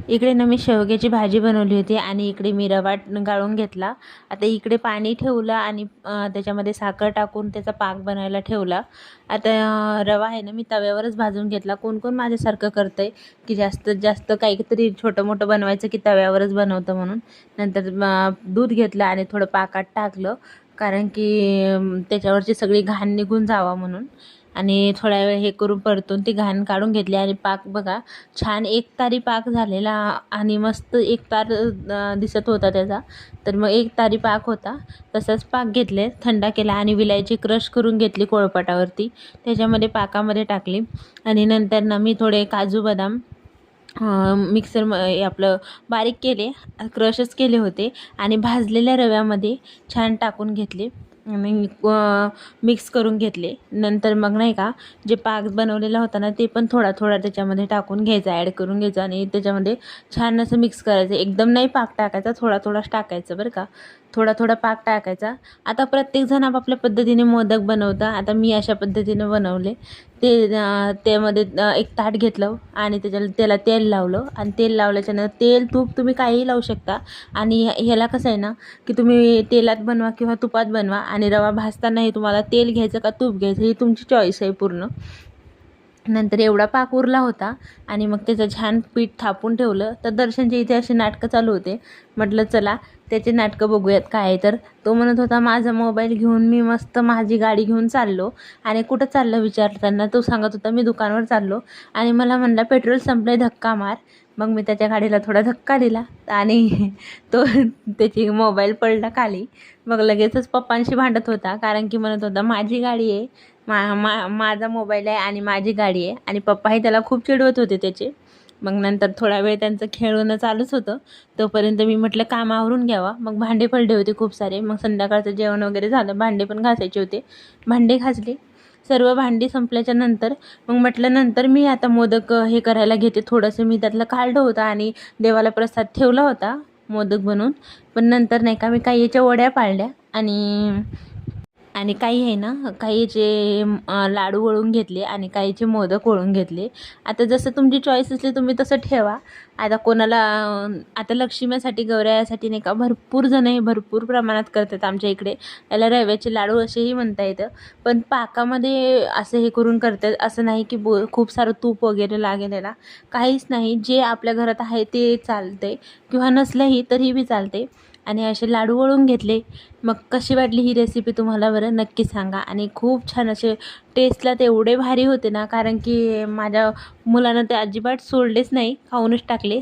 इकडे ना मी शेवग्याची भाजी बनवली होती आणि इकडे मी रवा गाळून घेतला। आता इकडे पाणी ठेवलं आणि त्याच्यामध्ये साखर टाकून त्याचा पाक बनायला ठेवला। आता रवा आहे ना मी तव्यावरच भाजून घेतला। कोण कोण माझ्यासारखं करतंय की जास्तीत जास्त काहीतरी छोटं मोठं बनवायचं की तव्यावरच बनवतं म्हणून। नंतर दूध घेतलं आणि थोडं पाकात टाकलं, कारण की त्याच्यावरची सगळी घाण निघून जावा म्हणून। आणि थोडा वेळ हे करून परतून ती घाण काढून घेतली आणि पाक बघा छान एकतारी पाक झालेला आणि मस्त एकतार दिसत होता त्याचा। तर मग एकतारी पाक होता, तसाच पाक घेतले, थंड केला आणि विलायची क्रश करून घेतली कोळपाटावरती, त्याच्यामध्ये पाकामध्ये टाकली। आणि नंतर ना मी थोडे काजू बदाम मिक्सर आपलं बारीक केले, क्रशच केले होते आणि भाजलेल्या रव्यामध्ये छान टाकून घेतले आणि मिक्स करून घेतले। नंतर मग नाही का जे पाक बनवलेला होता ना ते पण थोडा थोडा त्याच्यामध्ये टाकून घ्यायचा, ॲड करून घ्यायचा आणि त्याच्यामध्ये छान असं मिक्स करायचं। एकदम नाही पाक टाकायचा, थोडा थोडाच टाकायचं बरं का, थोडा थोडा पाक टाकायचा। आता प्रत्येकजण आपापल्या पद्धतीने मोदक बनवतं, आता मी अशा पद्धतीने बनवले। त्यामध्ये एक ताट घेतलं आणि त्याला तेल लावलं आणि तेल लावल्याच्यानंतर तेल तूप तुम्ही काहीही लावू शकता। आणि ह्याला कसं आहे ना की तुम्ही तेलात बनवा किंवा तुपात बनवा आणि रवा भाजतानाही तुम्हाला तेल घ्यायचं का तूप घ्यायचं ही तुमची चॉईस आहे पूर्ण। नंतर एवढा पाक उरला होता आणि मग त्याचं छान पीठ थापून ठेवलं। तर दर्शनच्या इथे असे नाटकं चालू होते, म्हटलं चला त्याचे नाटकं बघूयात काय आहे। तर तो म्हणत होता माझा मोबाईल घेऊन मी मस्त माझी गाडी घेऊन चाललो, आणि कुठं चाललं विचारताना तो सांगत होता मी दुकानावर चाललो, आणि मला म्हणला पेट्रोल संपले धक्का मार। मग मी त्याच्या गाडीला थोडा धक्का दिला आणि तो त्याची मोबाईल पडला खाली। मग लगेचच पप्पांशी भांडत होता, कारण की म्हणत होता माझी गाडी आहे, माझा मोबाईल आहे आणि माझी गाडी आहे, आणि पप्पाही त्याला खूप चिडवत होते त्याचे। मग नंतर थोडा वेळ त्यांचं खेळणं चालूच होतं, तोपर्यंत मी म्हटलं काम आवरून घ्यावा। मग भांडे पडले होते खूप सारे, मग संध्याकाळचं जेवण वगैरे झालं, भांडे पण घासायचे होते, भांडे घासले। सर्व भांडी संपल्याच्या नंतर मग म्हटलं नंतर मी आता मोदक हे करायला घेते। थोडंसं मी त्यातलं काढलं होतं आणि देवाला प्रसाद ठेवला होता मोदक बनवून। पण नंतर नाही का मी काहीच्या वड्या पाळल्या आणि काही आहे ना काहीचे लाडू वळून घेतले आणि काहीचे मोदक वळून घेतले। आता जसं तुमची चॉईस असली तुम्ही तसं ठेवा। आता कोणाला आता लक्ष्मीसाठी गौरायासाठी नाही का भरपूर जण हे भरपूर प्रमाणात करतात आमच्या इकडे, याला रव्याचे लाडू असेही म्हणता येतं। पण पाकामध्ये असं हे करून करतात, असं नाही की खूप सारं तूप वगैरे लागेलेला, काहीच नाही, जे आपल्या घरात आहे ते चालते किंवा नसलंही तरी बी चालते। आणि असे लाडू वळून घेतले। मग कशी वाटली ही रेसिपी तुम्हाला बरं नक्की सांगा। आणि खूप छान असे टेस्टला ते एवढे भारी होते ना, कारण की माझ्या मुलानं ते अजिबात सोडलेच नाही, खाऊनच टाकले।